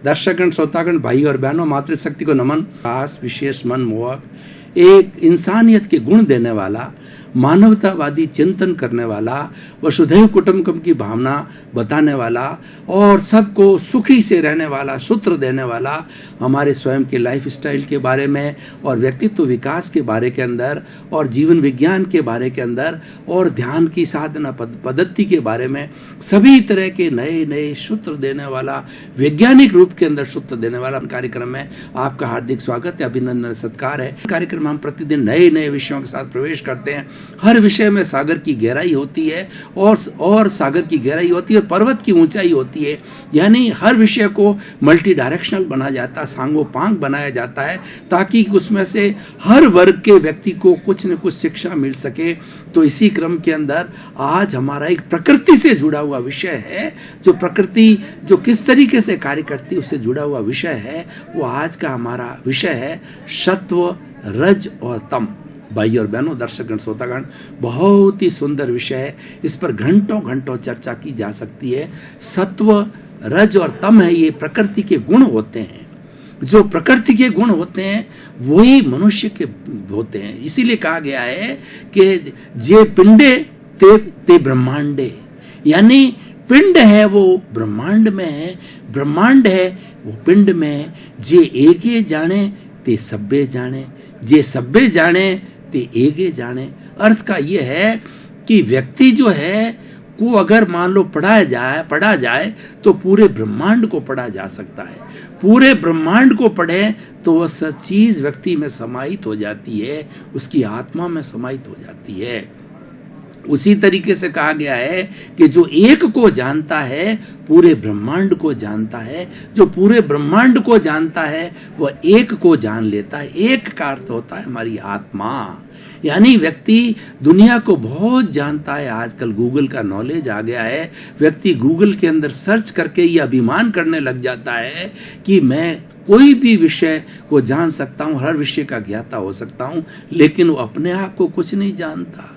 दर्शकगण, श्रोतागण, भाई और बहनों, मातृशक्ति को नमन। खास विशेष मन मोहक, एक इंसानियत के गुण देने वाला, मानवतावादी चिंतन करने वाला, वसुधैव कुटुंबकम की भावना बताने वाला और सबको सुखी से रहने वाला सूत्र देने वाला, हमारे स्वयं के लाइफ स्टाइल के बारे में और व्यक्तित्व विकास के बारे के अंदर और जीवन विज्ञान के बारे के अंदर और ध्यान की साधना पद्धति के बारे में सभी तरह के नए नए सूत्र देने वाला, वैज्ञानिक रूप के अंदर सूत्र देने वाला कार्यक्रम में आपका हार्दिक स्वागत है, अभिनंदन, सत्कार है। कार्यक्रम में हम प्रतिदिन नए नए विषयों के साथ प्रवेश करते हैं। हर विषय में सागर की गहराई होती है और सागर की गहराई होती है और पर्वत की ऊंचाई होती है। यानी हर विषय को मल्टी डायरेक्शनल बनाया जाता है, सांगोपांग बनाया जाता है, ताकि उसमें से हर वर्ग के व्यक्ति को कुछ न कुछ शिक्षा मिल सके। तो इसी क्रम के अंदर आज हमारा एक प्रकृति से जुड़ा हुआ विषय है, जो प्रकृति जो किस तरीके से कार्य करती है उससे जुड़ा हुआ विषय है। वो आज का हमारा विषय है सत्व, रज और तम। भाई और बहनों, दर्शकगण, श्रोतागण, बहुत ही सुंदर विषय है। इस पर घंटों घंटों चर्चा की जा सकती है। सत्व, रज और तम है, ये प्रकृति के गुण होते हैं। जो प्रकृति के गुण होते हैं वही मनुष्य के होते हैं। इसीलिए कहा गया है कि जे पिंडे ते ब्रह्मांडे, यानी पिंड है वो ब्रह्मांड में है, ब्रह्मांड है वो पिंड में है। जे एके जाने ते सब्बे जाने, जे सब्बे जाने ते एके जाने। अर्थ का ये है कि व्यक्ति जो है को अगर मान लो पढ़ा जाए तो पूरे ब्रह्मांड को पढ़ा जा सकता है। पूरे ब्रह्मांड को पढ़े तो वह सब चीज व्यक्ति में समाहित हो जाती है, उसकी आत्मा में समाहित हो जाती है। उसी तरीके से कहा गया है कि जो एक को जानता है पूरे ब्रह्मांड को जानता है, जो पूरे ब्रह्मांड को जानता है वह एक को जान लेता है। एक का अर्थ होता है हमारी आत्मा। यानी व्यक्ति दुनिया को बहुत जानता है। आजकल गूगल का नॉलेज आ गया है। व्यक्ति गूगल के अंदर सर्च करके ये अभिमान करने लग जाता है कि मैं कोई भी विषय को जान सकता हूँ, हर विषय का ज्ञाता हो सकता हूँ, लेकिन वो अपने आप को कुछ नहीं जानता,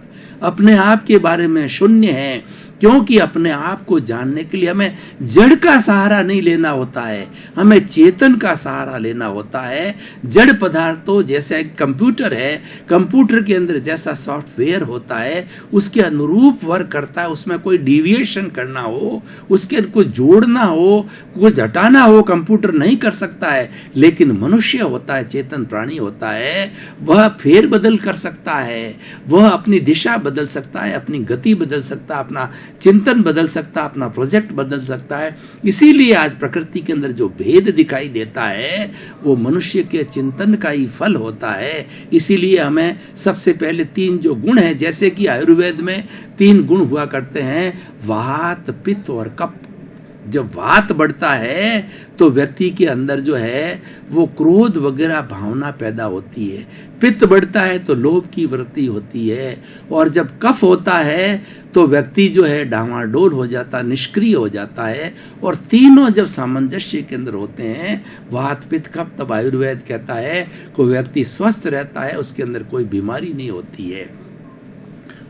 अपने आप के बारे में शून्य है। क्योंकि अपने आप को जानने के लिए हमें जड़ का सहारा नहीं लेना होता है, हमें चेतन का सहारा लेना होता है। जड़ पदार्थों जैसे कंप्यूटर है, कंप्यूटर के अंदर जैसा सॉफ्टवेयर होता है उसके अनुरूप वर्क करता है। उसमें कोई डेविएशन करना हो, उसके कुछ जोड़ना हो, कुछ हटाना हो, कंप्यूटर नहीं कर सकता है। लेकिन मनुष्य होता है, चेतन प्राणी होता है, वह फेर बदल कर सकता है, वह अपनी दिशा बदल सकता है, अपनी गति बदल सकता है, अपना चिंतन बदल सकता है, अपना प्रोजेक्ट बदल सकता है। इसीलिए आज प्रकृति के अंदर जो भेद दिखाई देता है वो मनुष्य के चिंतन का ही फल होता है। इसीलिए हमें सबसे पहले 3 जो गुण हैं, जैसे कि आयुर्वेद में 3 गुण हुआ करते हैं, वात, पित्त और कफ। जब वात बढ़ता है तो व्यक्ति के अंदर जो है वो क्रोध वगैरह भावना पैदा होती है। पित्त बढ़ता है तो लोभ की वृत्ति होती है। और जब कफ होता है तो व्यक्ति जो है डामाडोल हो जाता, निष्क्रिय हो जाता है। और तीनों जब सामंजस्य के अंदर होते हैं, वात, पित्त, कफ, तब आयुर्वेद कहता है कि व्यक्ति स्वस्थ रहता है, उसके अंदर कोई बीमारी नहीं होती है।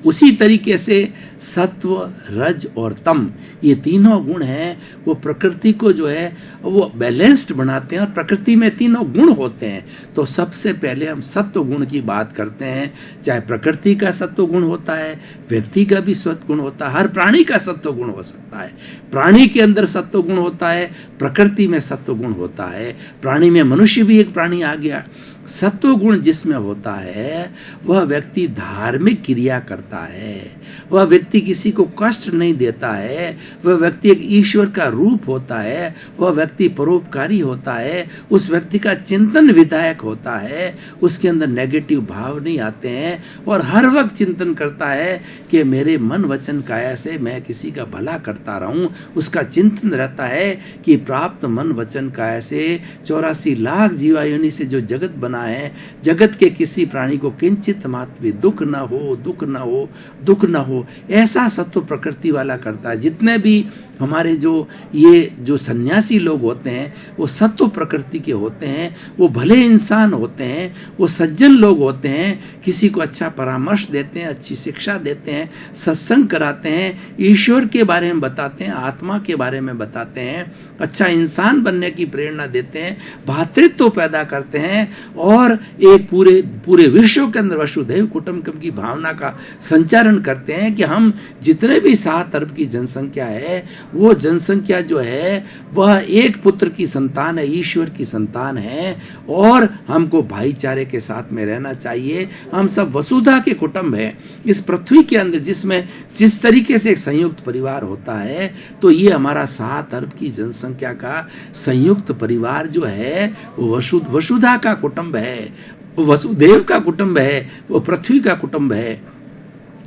उसी तरीके से सत्व, रज और तम, ये तीनों गुण हैं, वो प्रकृति को जो है वो बैलेंस्ड बनाते हैं। और प्रकृति में तीनों गुण होते हैं। तो सबसे पहले हम सत्व गुण की बात करते हैं। चाहे प्रकृति का सत्व गुण होता है, व्यक्ति का भी सत्व गुण होता है, हर प्राणी का सत्व गुण हो सकता है। प्राणी के अंदर सत्व गुण होता है, प्रकृति में सत्व गुण होता है। प्राणी में मनुष्य भी एक प्राणी आ गया। सत्व गुण जिसमें होता है वह व्यक्ति धार्मिक क्रिया करता है, वह व्यक्ति किसी को कष्ट नहीं देता है, वह व्यक्ति एक ईश्वर का रूप होता है, वह व्यक्ति परोपकारी होता है, उस व्यक्ति का चिंतन विधायक होता है, उसके अंदर नेगेटिव भाव नहीं आते हैं और हर वक्त चिंतन करता है कि मेरे मन वचन काया से मैं किसी का भला करता रहूं। उसका चिंतन रहता है कि प्राप्त मन वचन काया से 84 लाख जीवायोनि से जो जगत बना बना है, जगत के किसी प्राणी को किंचित मात्र भी दुख न हो, दुख न हो, दुख न हो, ऐसा सत्व प्रकृति वाला करता है। जितने भी हमारे जो सन्यासी लोग होते हैं वो सत्व प्रकृति के होते हैं, वो भले इंसान होते हैं, वो सज्जन लोग होते हैं, किसी को अच्छा परामर्श देते हैं, अच्छी शिक्षा देते हैं, सत्संग कराते हैं, ईश्वर के बारे में बताते हैं, आत्मा के बारे में बताते हैं, अच्छा इंसान बनने की प्रेरणा देते हैं, भातृत्व पैदा करते हैं और एक पूरे विश्व के अंदर वसुधैव कुटुंबकम की भावना का संचारण करते हैं कि हम जितने भी 7 अरब की जनसंख्या है, वो जनसंख्या जो है वह एक पुत्र की संतान है, ईश्वर की संतान है और हमको भाईचारे के साथ में रहना चाहिए। हम सब वसुधा के कुटुंब हैं इस पृथ्वी के अंदर, जिसमें जिस तरीके से एक संयुक्त परिवार होता है, तो ये हमारा 7 अरब की जनसंख्या का संयुक्त परिवार जो है वो वसुधा का कुटुंब है, वो वसुदेव का कुटुंब है, वो पृथ्वी का कुटुंब है।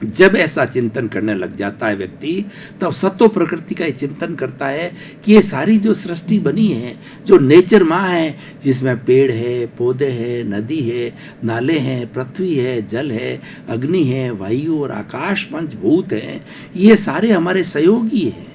जब ऐसा चिंतन करने लग जाता है व्यक्ति, तब सत्व प्रकृति का चिंतन करता है कि ये सारी जो सृष्टि बनी है, जो नेचर माँ है, जिसमें पेड़ है, पौधे है, नदी है, नाले हैं, पृथ्वी है, जल है, अग्नि है, वायु और आकाश, पंचभूत हैं, ये सारे हमारे सहयोगी हैं।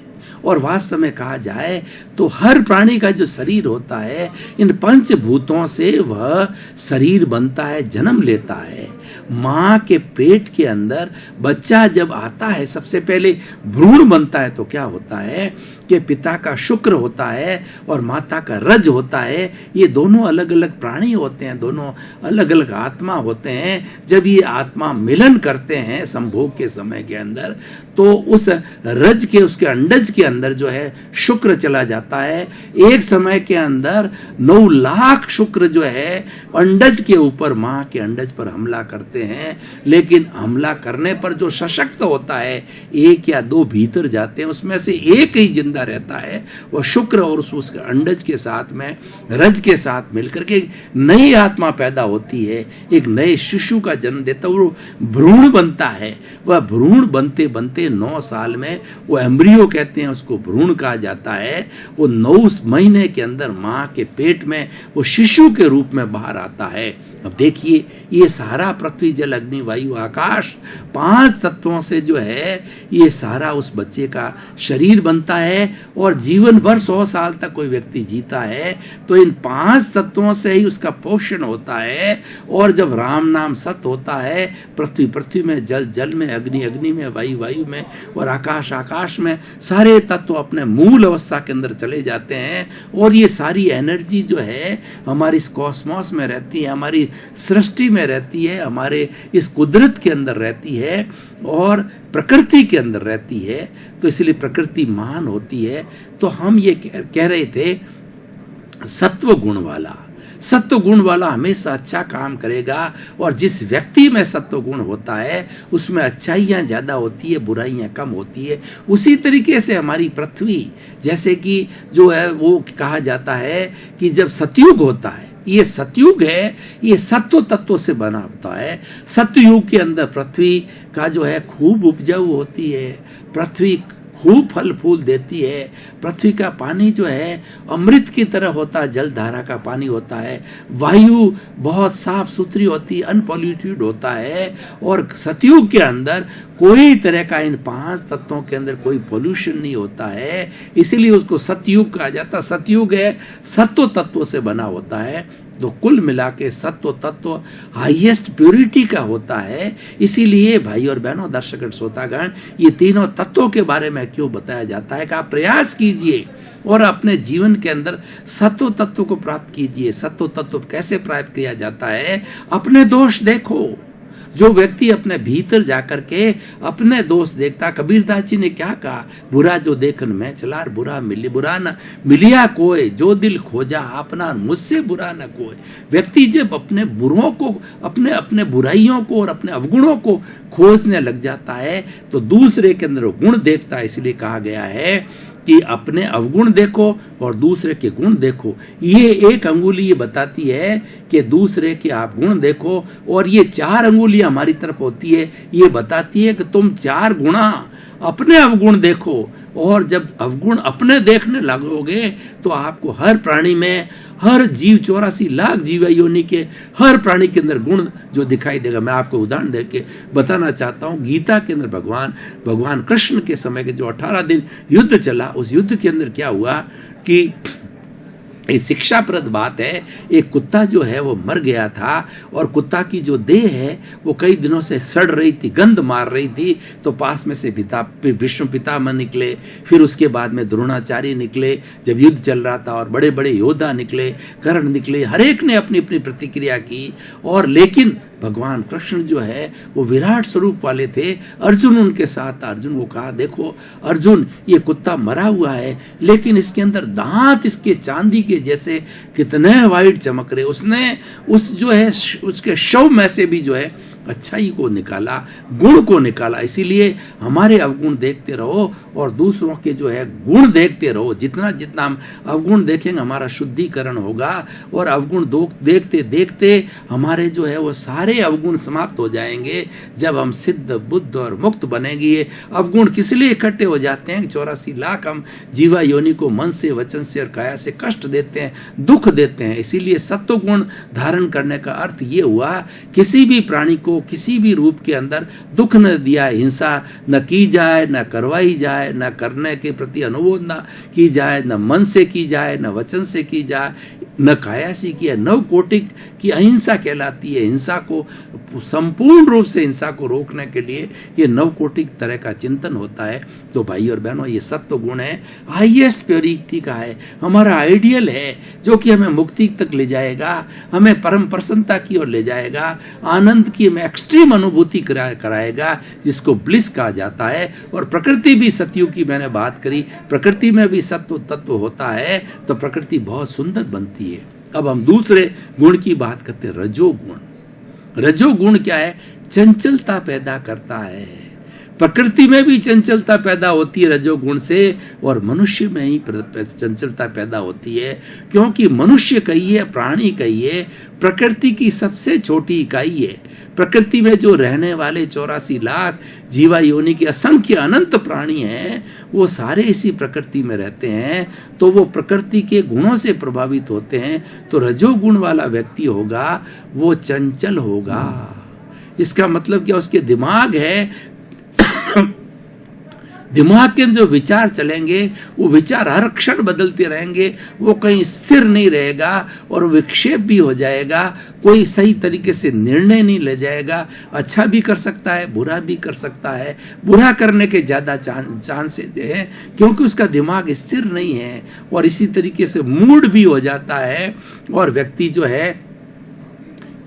और वास्तव में कहा जाए तो हर प्राणी का जो शरीर होता है, इन पंचभूतों से वह शरीर बनता है, जन्म लेता है। माँ के पेट के अंदर बच्चा जब आता है, सबसे पहले भ्रूण बनता है, तो क्या होता है कि पिता का शुक्र होता है और माता का रज होता है। ये दोनों अलग अलग प्राणी होते हैं, दोनों अलग अलग आत्मा होते हैं। जब ये आत्मा मिलन करते हैं संभोग के समय के अंदर, तो उस रज के, उसके अंडज के अंदर जो है शुक्र चला जाता है। एक समय के अंदर 9 लाख शुक्र जो है अंडज के ऊपर, माँ के अंडज पर हमला करते हैं, लेकिन हमला करने पर जो सशक्त होता है, 1 या 2 भीतर जाते हैं, उसमें से एक ही जिंदा रहता है, वो शुक्र, और उसके अंडज के साथ में रज के साथ मिलकर के नई आत्मा पैदा होती है, एक नए शिशु का जन्म देता है, वो भ्रूण बनता है। वह भ्रूण बनते बनते 9 साल में, वो एम्ब्रियो कहते हैं उसको, भ्रूण कहा जाता है, वो 9 महीने के अंदर माँ के पेट में वो शिशु के रूप में बाहर आता है। अब देखिए, ये सारा पृथ्वी, जल, अग्नि, वायु, आकाश, 5 तत्वों से जो है ये सारा उस बच्चे का शरीर बनता है। और जीवन भर 100 साल तक कोई व्यक्ति जीता है तो इन 5 तत्वों से ही उसका पोषण होता है। और जब राम नाम सत्य होता है, पृथ्वी पृथ्वी में, जल जल में, अग्नि अग्नि में, वायु वायु में और आकाश आकाश में, सारे तत्व अपने मूल अवस्था के अंदर चले जाते हैं। और ये सारी एनर्जी जो है हमारी इस कॉस्मॉस में रहती है, हमारी सृष्टि में रहती है, हमारे इस कुदरत के अंदर रहती है और प्रकृति के अंदर रहती है। तो इसलिए प्रकृति महान होती है। तो हम ये कह रहे थे, सत्व गुण वाला हमेशा अच्छा काम करेगा। और जिस व्यक्ति में सत्व गुण होता है उसमें अच्छाइयाँ ज़्यादा होती है, बुराइयाँ कम होती है। उसी तरीके से हमारी पृथ्वी, जैसे कि जो है वो कहा जाता है कि जब सतयुग होता है, ये सतयुग है, ये सत्व तत्व से बना होता है। सतयुग के अंदर पृथ्वी का जो है खूब उपजाऊ होती है, पृथ्वी खूब फल फूल देती है, पृथ्वी का पानी जो है अमृत की तरह होता है, जल धारा का पानी होता है, वायु बहुत साफ सुथरी होती है, अनपॉल्यूटेड होता है। और सतयुग के अंदर कोई तरह का, इन 5 तत्वों के अंदर कोई पोल्यूशन नहीं होता है, इसीलिए उसको सतयुग कहा जाता है। सतयुग है, सत्व तत्व से बना होता है। तो कुल मिला के सत्व तत्व हाईएस्ट प्योरिटी का होता है। इसीलिए भाई और बहनों, दर्शक श्रोतागण, ये तीनों तत्वों के बारे में क्यों बताया जाता है कि आप प्रयास कीजिए और अपने जीवन के अंदर सत्व तत्व को प्राप्त कीजिए। सत्व तत्व कैसे प्राप्त किया जाता है? अपने दोष देखो। जो व्यक्ति अपने भीतर जाकर के अपने दोष देखता, कबीरदास जी ने क्या कहा, बुरा जो देखन मैं चलार, बुरा न मिलिया कोई, जो दिल खोजा अपना मुझसे बुरा न कोई। व्यक्ति जब अपने बुरों को, अपने बुराइयों को और अपने अवगुणों को खोजने लग जाता है तो दूसरे के अंदर गुण देखता है। इसलिए कहा गया है कि अपने अवगुण देखो और दूसरे के गुण देखो। ये एक अंगुली ये बताती है कि दूसरे के आप गुण देखो, और ये 4 अंगुलियां हमारी तरफ होती है, ये बताती है कि तुम 4 गुणा अपने अवगुण देखो, और जब अवगुण अपने देखने लगोगे तो आपको हर प्राणी में, हर जीव 84 लाख जीव योनि के हर प्राणी के अंदर गुण जो दिखाई देगा। मैं आपको उदाहरण देके बताना चाहता हूँ। गीता के अंदर भगवान कृष्ण के समय के जो 18 दिन युद्ध चला, उस युद्ध के अंदर क्या हुआ कि ये शिक्षाप्रद बात है। एक कुत्ता जो है वो मर गया था, और कुत्ता की जो देह है वो कई दिनों से सड़ रही थी, गंध मार रही थी। तो पास में से भीष्म पितामह निकले, फिर उसके बाद में द्रोणाचार्य निकले जब युद्ध चल रहा था, और बड़े बड़े योद्धा निकले, कर्ण निकले, हर एक ने अपनी अपनी प्रतिक्रिया की। और लेकिन भगवान कृष्ण जो है वो विराट स्वरूप वाले थे। अर्जुन उनके साथ था। अर्जुन को कहा, देखो अर्जुन, ये कुत्ता मरा हुआ है, लेकिन इसके अंदर दांत इसके चांदी के जैसे कितने वाइट चमक रहे। उसने उस जो है उसके शव में से भी जो है अच्छाई को निकाला, गुण को निकाला। इसीलिए हमारे अवगुण देखते रहो और दूसरों के जो है गुण देखते रहो। जितना जितना हम अवगुण देखेंगे हमारा शुद्धिकरण होगा, और अवगुण देखते देखते हमारे जो है वो सारे अवगुण समाप्त हो जाएंगे। जब हम सिद्ध, बुद्ध और मुक्त बनेंगे। ये अवगुण किस लिए इकट्ठे हो जाते हैं? 84 लाख हम जीवा योनि को मन से, वचन से और काया से कष्ट देते हैं, दुख देते हैं। इसीलिए सत्व गुण धारण करने का अर्थ ये हुआ, किसी भी प्राणी को किसी भी रूप के अंदर दुख न दिया, हिंसा न की जाए, न करवाई जाए, न करने के प्रति अनुरोध न की जाए, न मन से की जाए, न वचन से की जाए, न काया से की है। 9 कोटि की अहिंसा कहलाती है। हिंसा को संपूर्ण रूप से हिंसा को रोकने के लिए ये 9 कोटि तरह का चिंतन होता है। तो भाई और बहनों, ये सत्व गुण है, हाईएस्ट प्योरिटी का है, हमारा आइडियल है, जो कि हमें मुक्ति तक ले जाएगा, हमें परम प्रसन्नता की ओर ले जाएगा, आनंद की हमें एक्सट्रीम अनुभूति कराएगा, जिसको ब्लिस कहा जाता है। और प्रकृति भी सत्युग की मैंने बात करी, प्रकृति में भी सत्व तत्व होता है, तो प्रकृति बहुत सुंदर बनती है। अब हम दूसरे गुण की बात करते हैं, रजोगुण। रजोगुण क्या है? चंचलता पैदा करता है। प्रकृति में भी चंचलता पैदा होती है रजोगुण से, और मनुष्य में ही चंचलता पैदा होती है। क्योंकि मनुष्य कहिए, प्राणी कहिए, प्रकृति की सबसे छोटी इकाई है। प्रकृति में जो रहने वाले 84 लाख जीवा योनि के असंख्य अनंत प्राणी हैं, वो सारे इसी प्रकृति में रहते हैं। तो वो प्रकृति के गुणों से प्रभावित होते हैं। तो रजोगुण वाला व्यक्ति होगा वो चंचल होगा। इसका मतलब क्या? उसके दिमाग है, दिमाग के जो विचार चलेंगे वो विचार हर क्षण बदलते रहेंगे, वो कहीं स्थिर नहीं रहेगा, और विक्षेप भी हो जाएगा, कोई सही तरीके से निर्णय नहीं ले जाएगा। अच्छा भी कर सकता है, बुरा भी कर सकता है। बुरा करने के ज्यादा चांसेस है, क्योंकि उसका दिमाग स्थिर नहीं है, और इसी तरीके से मूड भी हो जाता है, और व्यक्ति जो है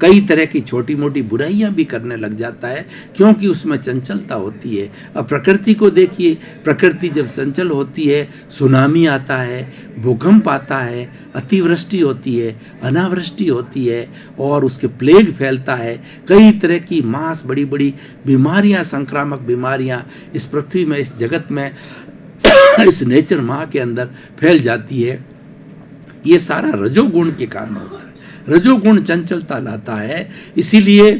कई तरह की छोटी मोटी बुराइयां भी करने लग जाता है, क्योंकि उसमें चंचलता होती है। अब प्रकृति को देखिए, प्रकृति जब चंचल होती है, सुनामी आता है, भूकंप आता है, अतिवृष्टि होती है, अनावृष्टि होती है, और उसके प्लेग फैलता है, कई तरह की मास बड़ी बड़ी बीमारियां, संक्रामक बीमारियां इस पृथ्वी में, इस जगत में, इस नेचर माँ के अंदर फैल जाती है। ये सारा रजोगुण के कारण होता है। रजोगुण चंचलता लाता है। इसीलिए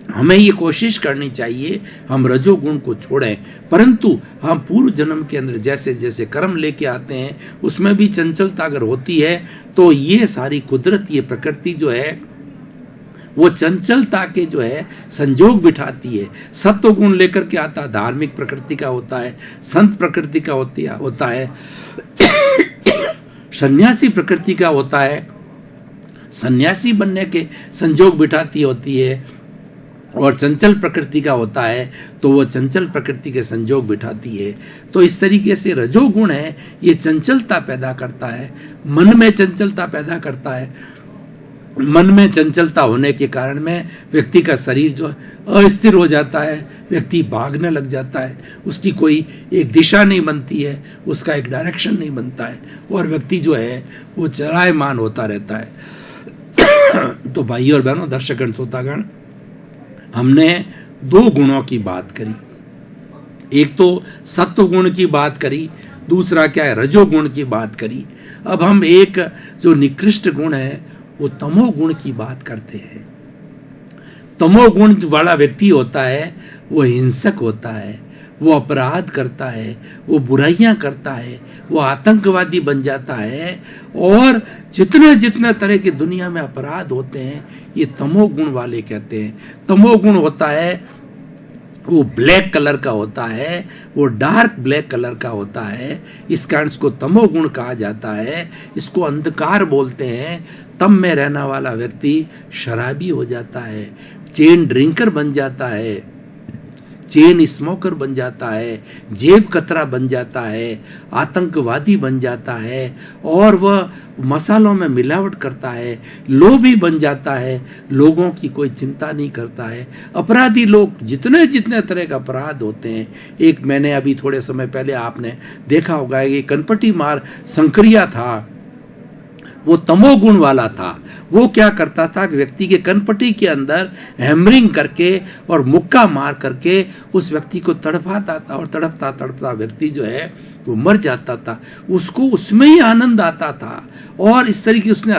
हमें ये कोशिश करनी चाहिए हम रजोगुण को छोड़ें, परंतु हम पूर्व जन्म के अंदर जैसे जैसे कर्म लेके आते हैं उसमें भी चंचलता अगर होती है, तो ये सारी कुदरत, ये प्रकृति जो है वो चंचलता के जो है संजोग बिठाती है। सत्व गुण लेकर के आता, धार्मिक प्रकृति का होता है, संत प्रकृति का होता है, सन्यासी प्रकृति का होता है, सन्यासी बनने के संजोग बिठाती होती है, और चंचल प्रकृति का होता है तो वो चंचल प्रकृति के संजोग बिठाती है। तो इस तरीके से रजोगुण है, ये चंचलता पैदा करता है, मन में चंचलता पैदा करता है। मन में चंचलता होने के कारण में व्यक्ति का शरीर जो अस्थिर हो जाता है, व्यक्ति भागने लग जाता है, उसकी कोई एक दिशा नहीं बनती है, उसका एक डायरेक्शन नहीं बनता है, और व्यक्ति जो है वो चलायमान होता रहता है। तो भाई और बहनों, दर्शकगण, श्रोतागण, हमने 2 गुणों की बात करी। एक तो सत्व गुण की बात करी, दूसरा क्या है, रजोगुण की बात करी। अब हम एक जो निकृष्ट गुण है वो तमोगुण की बात करते हैं। तमोगुण वाला व्यक्ति होता है वो हिंसक होता है, वो अपराध करता है, वो बुराइयां करता है, वो आतंकवादी बन जाता है। और जितने जितने तरह की दुनिया में अपराध होते हैं ये तमोगुण वाले कहते हैं। तमोगुण होता है वो ब्लैक कलर का होता है, वो डार्क ब्लैक कलर का होता है, इस कारण इसको तमोगुण कहा जाता है। इसको अंधकार बोलते हैं। तम में रहने वाला व्यक्ति शराबी हो जाता है, चेन ड्रिंकर बन जाता है, चेन स्मोकर बन जाता है, जेब कतरा बन जाता है, आतंकवादी बन जाता है, और वह मसालों में मिलावट करता है, लोभी बन जाता है, लोगों की कोई चिंता नहीं करता है। अपराधी लोग जितने जितने तरह का अपराध होते हैं, एक मैंने अभी थोड़े समय पहले आपने देखा होगा कि कनपटी मार संक्रिया था, वो तमोगुण वाला था। वो क्या करता था कि व्यक्ति के कनपटी के अंदर हैमरिंग करके और मुक्का मार करके उस व्यक्ति को तड़पाता था, और तड़पता तड़पता व्यक्ति जो है वो मर जाता था। उसको उसमें ही आनंद आता था, और इस तरीके उसने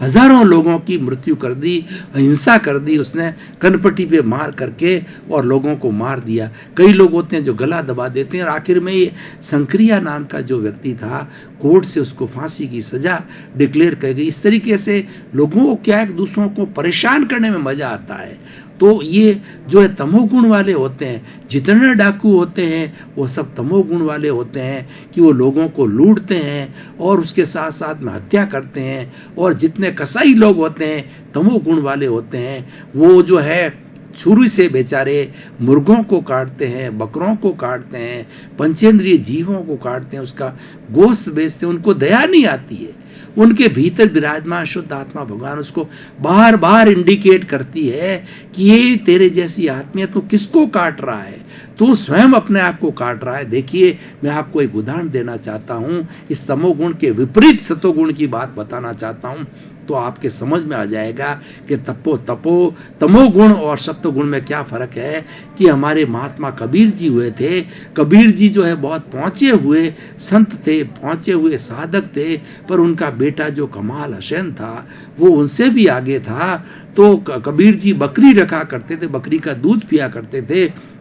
हजारों लोगों की मृत्यु कर दी, हिंसा कर दी उसने कनपटी पे मार करके, और लोगों को मार दिया। कई लोग होते हैं जो गला दबा देते हैं, और आखिर में ये संक्रिया नाम का जो व्यक्ति था, कोर्ट से उसको फांसी की सजा डिक्लेयर कर गई। इस तरीके से लोगों को क्या है, दूसरों को परेशान करने में मजा आता है। तो ये जो है तमोगुण वाले होते हैं। जितने डाकू होते हैं वो सब तमोगुण वाले होते हैं कि वो लोगों को लूटते हैं और उसके साथ साथ में हत्या करते हैं। और जितने कसाई लोग होते हैं तमोगुण वाले होते हैं। वो जो है छुरी से बेचारे मुर्गों को काटते हैं, बकरों को काटते हैं, पंचेंद्रिय जीवों को काटते हैं, उसका गोश्त बेचते हैं। उनको दया नहीं आती है। उनके भीतर विराजमान शुद्ध आत्मा भगवान उसको बार बार इंडिकेट करती है कि ये तेरे जैसी आत्मा तो किसको काट रहा है, तो स्वयं अपने आप को काट रहा है। देखिए, मैं आपको एक उदाहरण देना चाहता हूं, इस तमोगुण के विपरीत सतोगुण की बात बताना चाहता हूं, तो आपके समझ में आ जाएगा कि तमोगुण और सत्वगुण में क्या फर्क है। कि हमारे महात्मा कबीर जी हुए थे। कबीर जी जो है बहुत पहुंचे हुए संत थे, पहुंचे हुए साधक थे, पर उनका बेटा जो कमाल हुसैन था वो उनसे भी आगे था। तो कबीर जी बकरी रखा करते थे, बकरी का दूध पिया करते थे।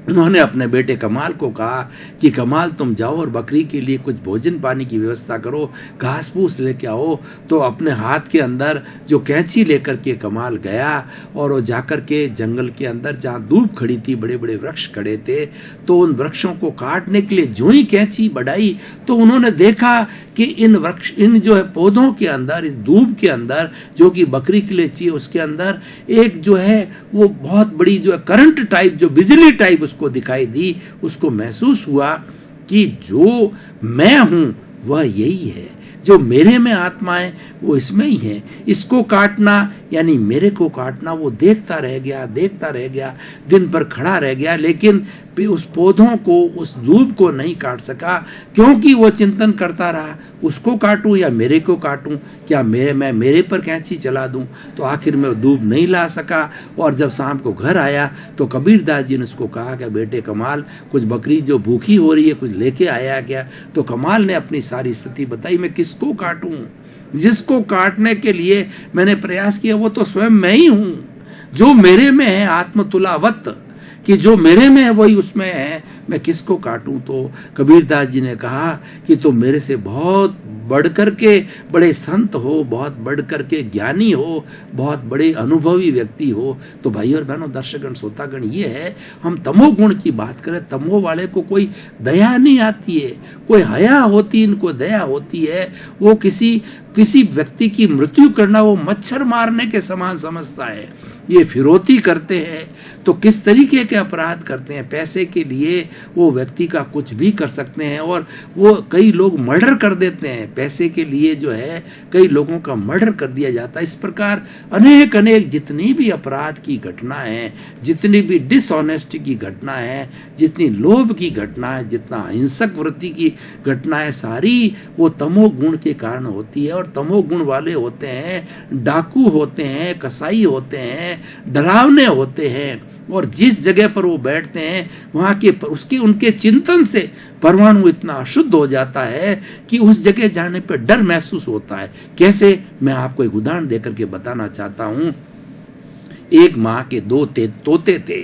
उन्होंने अपने बेटे कमाल को कहा कि कमाल तुम जाओ और बकरी के लिए कुछ भोजन पानी की व्यवस्था करो, घास फूस लेके आओ। तो अपने हाथ के अंदर जो कैंची लेकर के कमाल गया, और वो जाकर के जंगल के अंदर जहाँ धूप खड़ी थी, बड़े बड़े वृक्ष खड़े थे, तो उन वृक्षों को काटने के लिए जो ही कैंची बढ़ाई तो उन्होंने देखा कि इन जो है पौधों के अंदर, इस धूप के अंदर जो कि बकरी के लिए चाहिए, उसके अंदर एक जो है वो बहुत बड़ी जो है करंट टाइप, जो बिजली टाइप उसको दिखाई दी। उसको महसूस हुआ कि जो मैं हूं वह यही है, जो मेरे में आत्मा है वो इसमें ही है। इसको काटना यानी मेरे को काटना। वो देखता रह गया, दिन भर खड़ा रह गया, लेकिन उस पौधों को, उस धूप को नहीं काट सका, क्योंकि वो चिंतन करता रहा, उसको काटूं या मेरे को काटूं, क्या मैं मेरे पर कैंची चला दूं। तो आखिर में धूप नहीं ला सका। और जब शाम को घर आया तो कबीरदास जी ने उसको कहा कि बेटे कमाल, कुछ बकरी जो भूखी हो रही है कुछ लेके आया क्या। तो कमाल ने अपनी सारी स्थिति बताई, मैं किसको काटूं, जिसको काटने के लिए मैंने प्रयास किया वो तो स्वयं मैं ही हूं। जो मेरे में है आत्मतुलावत, कि जो मेरे में है वही उसमें है, मैं किसको काटूं। तो कबीरदास जी ने कहा कि तुम मेरे से बहुत बढ़कर के बड़े संत हो, बहुत बढ़कर के ज्ञानी हो, बहुत बड़े अनुभवी व्यक्ति हो। तो भाई और बहनों, दर्शकगण, श्रोतागण, ये है हम तमोगुण की बात करें। तमो वाले को कोई दया नहीं आती है, कोई हया होती, इनको दया होती है। वो किसी व्यक्ति की मृत्यु करना वो मच्छर मारने के समान समझता है। ये फिरौती करते हैं तो किस तरीके के अपराध करते हैं। पैसे के लिए वो व्यक्ति का कुछ भी कर सकते हैं, और वो कई लोग मर्डर कर देते हैं पैसे के लिए, जो है कई लोगों का मर्डर कर दिया जाता है। इस प्रकार अनेक जितनी भी अपराध की घटना है, जितनी भी डिसऑनेस्टी की घटना है, जितनी लोभ की घटना है, जितना हिंसक वृत्ति की घटना है, सारी वो तमोगुण के कारण होती है। और तमोगुण वाले होते हैं, डाकू होते हैं, कसाई होते हैं, डरावने होते हैं, और जिस जगह पर वो बैठते हैं वहां के उनके चिंतन से परमाणु इतना अशुद्ध हो जाता है कि उस जगह जाने पर डर महसूस होता है। कैसे, मैं आपको एक उदाहरण देकर के बताना चाहता हूं। एक माँ के दो तोते थे,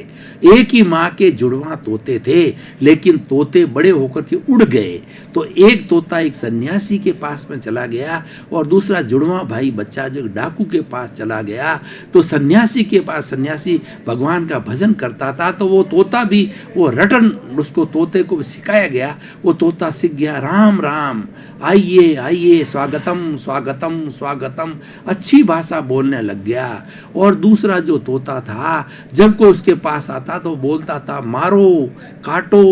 एक ही माँ के जुड़वा तोते थे, लेकिन तोते बड़े होकर के उड़ गए। तो एक तोता एक सन्यासी के पास में चला गया और दूसरा जुड़वा भाई बच्चा जो डाकू के पास चला गया। तो सन्यासी के पास, सन्यासी भगवान का भजन करता था, तो वो तोता भी वो रटन उसको तोते को सिखाया गया, वो तोता सीख गया, राम राम, आइए आइए, स्वागतम स्वागतम स्वागतम, अच्छी भाषा बोलने लग गया। और दूसरा जो तोता था, जब कोई उसके पास आता तो बोलता था, मारो, काटो,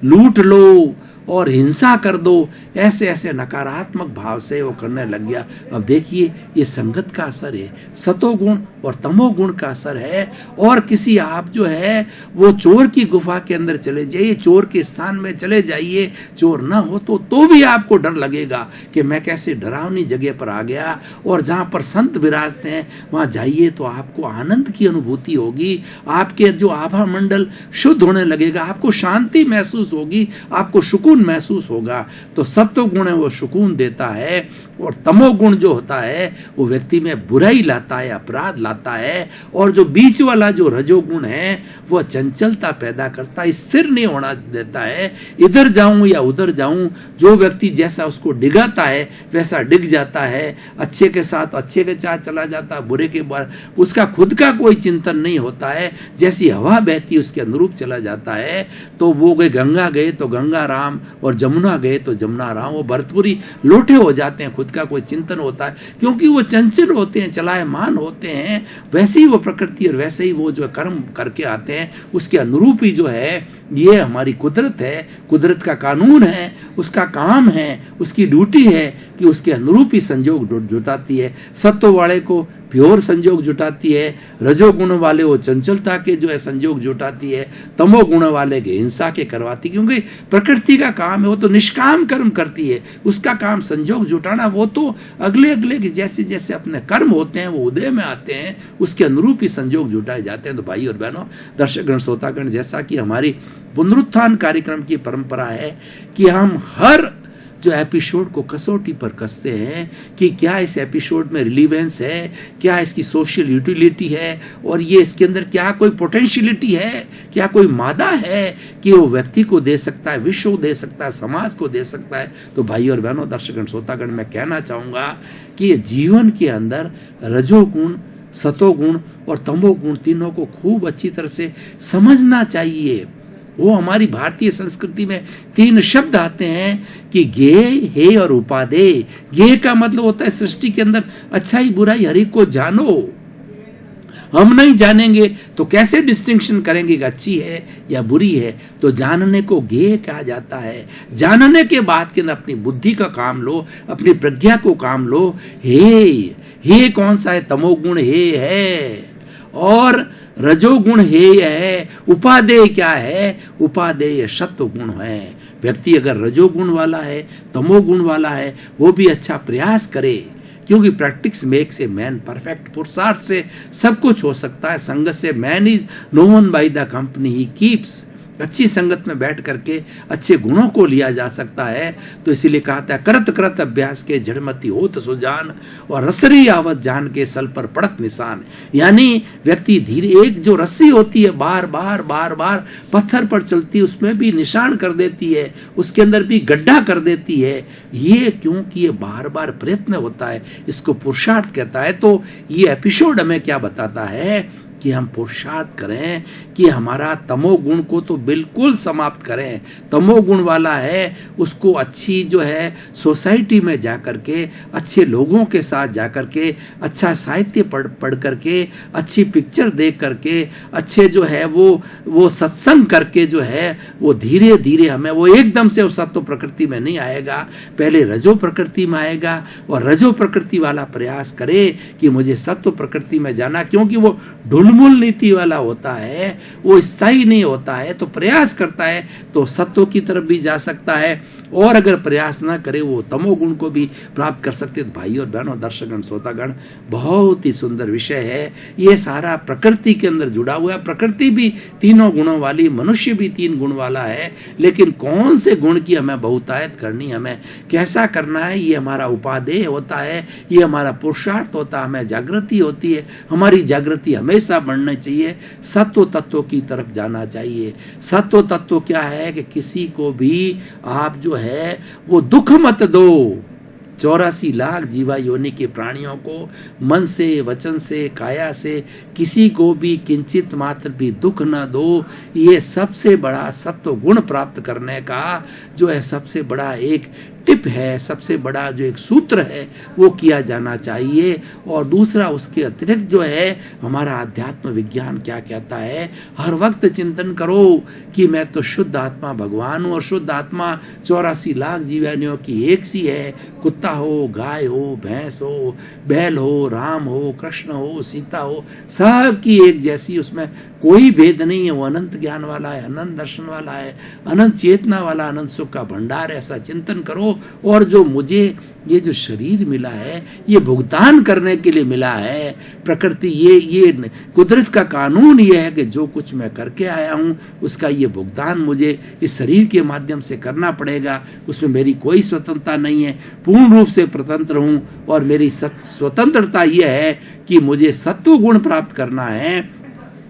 लूट लो और हिंसा कर दो, ऐसे ऐसे नकारात्मक भाव से वो करने लग गया। अब देखिए, ये संगत का असर है, सतोगुण और तमोगुण का असर है। और किसी आप जो है वो चोर की गुफा के अंदर चले जाइए, चोर के स्थान में चले जाइए, चोर ना हो तो भी आपको डर लगेगा कि मैं कैसे डरावनी जगह पर आ गया। और जहाँ पर संत विराजते हैं वहाँ जाइए तो आपको आनंद की अनुभूति होगी, आपके जो आभा मंडल शुद्ध होने लगेगा, आपको शांति महसूस होगी, आपको सुकून महसूस होगा। तो सत्व गुण है वो सुकून देता है, और तमोगुण जो होता है वो व्यक्ति में बुराई लाता है, अपराध लाता है। और जो बीच वाला जो रजोगुण है वो चंचलता पैदा करता है, स्थिर नहीं होना देता है, इधर जाऊं या उधर जाऊं। जो व्यक्ति जैसा उसको डिगाता है वैसा डिग जाता है, अच्छे के साथ अच्छे के साथ चला जाता है, बुरे के बाद उसका खुद का कोई चिंतन नहीं होता है, जैसी हवा बहती उसके अनुरूप चला जाता है। तो वो गए गंगा गए तो गंगा राम, और जमुना गए तो जमुना राम, वो भरतपुरी लोटे हो जाते हैं, खुद का कोई चिंतन होता है, क्योंकि वो चंचल होते हैं, चलायमान होते हैं। वैसे ही वो प्रकृति और वैसे ही वो जो कर्म करके आते हैं उसके अनुरूप ही जो है ये हमारी कुदरत है, कुदरत का कानून है, उसका काम है, उसकी ड्यूटी है कि उसके अनुरूप ही संयोग जुटाती है। सत्व वाले को प्योर संयोग जुटाती है, रजोगुण वाले वो चंचलता के जो है संयोग जुटाती है, तमोगुण वाले के हिंसा के करवाती, क्योंकि प्रकृति का काम है, वो तो निष्काम कर्म करती है, उसका काम संयोग जुटाना। वो तो अगले अगले के जैसे जैसे अपने कर्म होते हैं वो उदय में आते हैं, उसके अनुरूप ही संयोग जुटाए जाते हैं। तो भाई और बहनों, दर्शकगण, श्रोतागण, जैसा कि हमारी पुनरुत्थान कार्यक्रम की परंपरा है कि हम हर जो एपिसोड को कसौटी पर कसते हैं कि क्या इस एपिसोड में रिलीवेंस है, क्या इसकी सोशल यूटिलिटी है, और ये इसके अंदर क्या कोई पोटेंशियलिटी है, क्या कोई मादा है कि वो व्यक्ति को दे सकता है, विश्व को दे सकता है, समाज को दे सकता है। तो भाई और बहनों, दर्शकगण, श्रोतागण, मैं कहना चाहूँगा कि ये जीवन के अंदर रजोगुण, सतोगुण और तमोगुण तीनों को खूब अच्छी तरह से समझना चाहिए। वो हमारी भारतीय संस्कृति में 3 शब्द आते हैं कि गे, हे और उपादेय। गे का मतलब होता है सृष्टि के अंदर अच्छाई बुराई हरि को जानो। हम नहीं जानेंगे तो कैसे डिस्टिंक्शन करेंगे कि अच्छी है या बुरी है। तो जानने को गे कहा जाता है। जानने के बाद के अंदर अपनी बुद्धि का काम लो, अपनी प्रज्ञा को काम लो। हे कौन सा है? तमोगुण हे है, और रजोगुण हेय है। उपादेय क्या है? उपादेय सत्व गुण है। व्यक्ति अगर रजोगुण वाला है, तमोगुण वाला है, वो भी अच्छा प्रयास करे, क्योंकि practice makes a man perfect. पुरुषार्थ से सब कुछ हो सकता है। संगत से man is known by the company he keeps. अच्छी संगत में बैठ करके अच्छे गुणों को लिया जा सकता है। तो इसीलिए कहता है, करत करत अभ्यास के जड़मती होत सुजान, और रसरी आवत जान के सल पर पड़त निशान। यानी व्यक्ति धीरे, एक जो रस्सी होती है बार बार बार बार पत्थर पर चलती है, उसमें भी निशान कर देती है, उसके अंदर भी गड्ढा कर देती है। ये क्योंकि ये बार बार प्रयत्न होता है, इसको पुरुषार्थ कहता है। तो ये एपिसोड हमें क्या बताता है कि हम पुरुषार्थ करें कि हमारा तमोगुण को तो बिल्कुल समाप्त करें। तमोगुण वाला है उसको अच्छी जो है सोसाइटी में जा करके, अच्छे लोगों के साथ जा करके, अच्छा साहित्य पढ़ करके, अच्छी पिक्चर देख करके, अच्छे जो है वो सत्संग करके जो है वो धीरे धीरे हमें, वो एकदम से उस सत्व प्रकृति में नहीं आएगा, पहले रजो प्रकृति में आएगा। और रजो प्रकृति वाला प्रयास करे कि मुझे सत्व प्रकृति में जाना, क्योंकि वो ढुलमुल नीति वाला होता है, वो स्थायी नहीं होता है। तो प्रयास करता है तो सत्व की तरफ भी जा सकता है, और अगर प्रयास ना करे वो तमोगुण को भी प्राप्त कर सकते। तो भाई और बहनों, दर्शकगण, श्रोतागण, बहुत ही सुंदर विषय है। ये सारा प्रकृति के अंदर जुड़ा हुआ है। प्रकृति भी तीनों गुणों वाली, मनुष्य भी 3 गुण वाला है। लेकिन कौन से गुण की हमें बहुतायत करनी, हमें कैसा करना है, ये हमारा उपादेय होता है, ये हमारा पुरुषार्थ होता है, हमें जागृति होती है। हमारी जागृति हमेशा बढ़ना चाहिए, सत्व तत्व की तरफ जाना चाहिए। सत्व तत्व क्या है कि किसी को भी आप जो है वो दुख मत दो। 84 लाख जीवा योनि के प्राणियों को मन से, वचन से, काया से किसी को भी किंचित मात्र भी दुख न दो। ये सबसे बड़ा सत्व गुण प्राप्त करने का जो है सबसे बड़ा एक टिप है, सबसे बड़ा जो एक सूत्र है वो किया जाना चाहिए। और दूसरा उसके अतिरिक्त जो है हमारा अध्यात्म विज्ञान क्या कहता है, हर वक्त चिंतन करो कि मैं तो शुद्ध आत्मा भगवान हूँ और शुद्ध आत्मा 84 लाख जीवानियों की एक सी है। कुत्ता हो, गाय हो, भैंस हो, बैल हो, राम हो, कृष्ण हो, सीता हो, सब की एक जैसी, उसमें कोई भेद नहीं है। वो अनंत ज्ञान वाला है, अनंत दर्शन वाला है, अनंत चेतना वाला, अनंत सुख का भंडार। ऐसा चिंतन करो। और जो मुझे ये जो शरीर मिला है ये भुगतान करने के लिए मिला है। प्रकृति ये कुदरत का कानून ये है कि जो कुछ मैं करके आया हूँ उसका ये भुगतान मुझे इस शरीर के माध्यम से करना पड़ेगा। उसमें मेरी कोई स्वतंत्रता नहीं है, पूर्ण रूप से स्वतंत्र हूँ। और मेरी स्वतंत्रता ये है कि मुझे सत्व गुण प्राप्त करना है।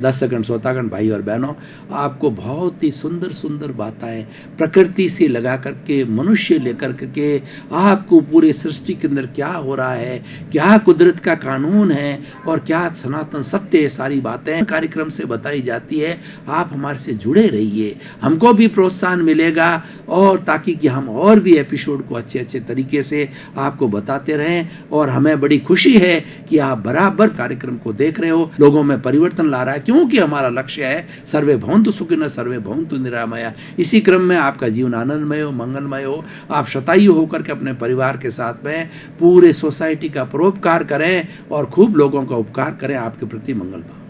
10 सेकंड श्रोतागण भाई और बहनों, आपको बहुत ही सुंदर सुंदर बातें प्रकृति से लगा करके, मनुष्य लेकर करके आपको पूरे सृष्टि के अंदर क्या हो रहा है, क्या कुदरत का कानून है और क्या सनातन सत्य है, सारी बातें कार्यक्रम से बताई जाती है। आप हमारे से जुड़े रहिए, हमको भी प्रोत्साहन मिलेगा और ताकि कि हम और भी एपिसोड को अच्छे अच्छे तरीके से आपको बताते रहें। और हमें बड़ी खुशी है कि आप बराबर कार्यक्रम को देख रहे हो, लोगों में परिवर्तन ला रहा है, क्योंकि हमारा लक्ष्य है सर्वे भवन्तु सुखिनः सर्वे भवन्तु निरामया। इसी क्रम में आपका जीवन आनंदमय हो, मंगलमय हो, आप शतायु होकर के अपने परिवार के साथ में पूरे सोसाइटी का परोपकार करें और खूब लोगों का उपकार करें। आपके प्रति मंगल भाव।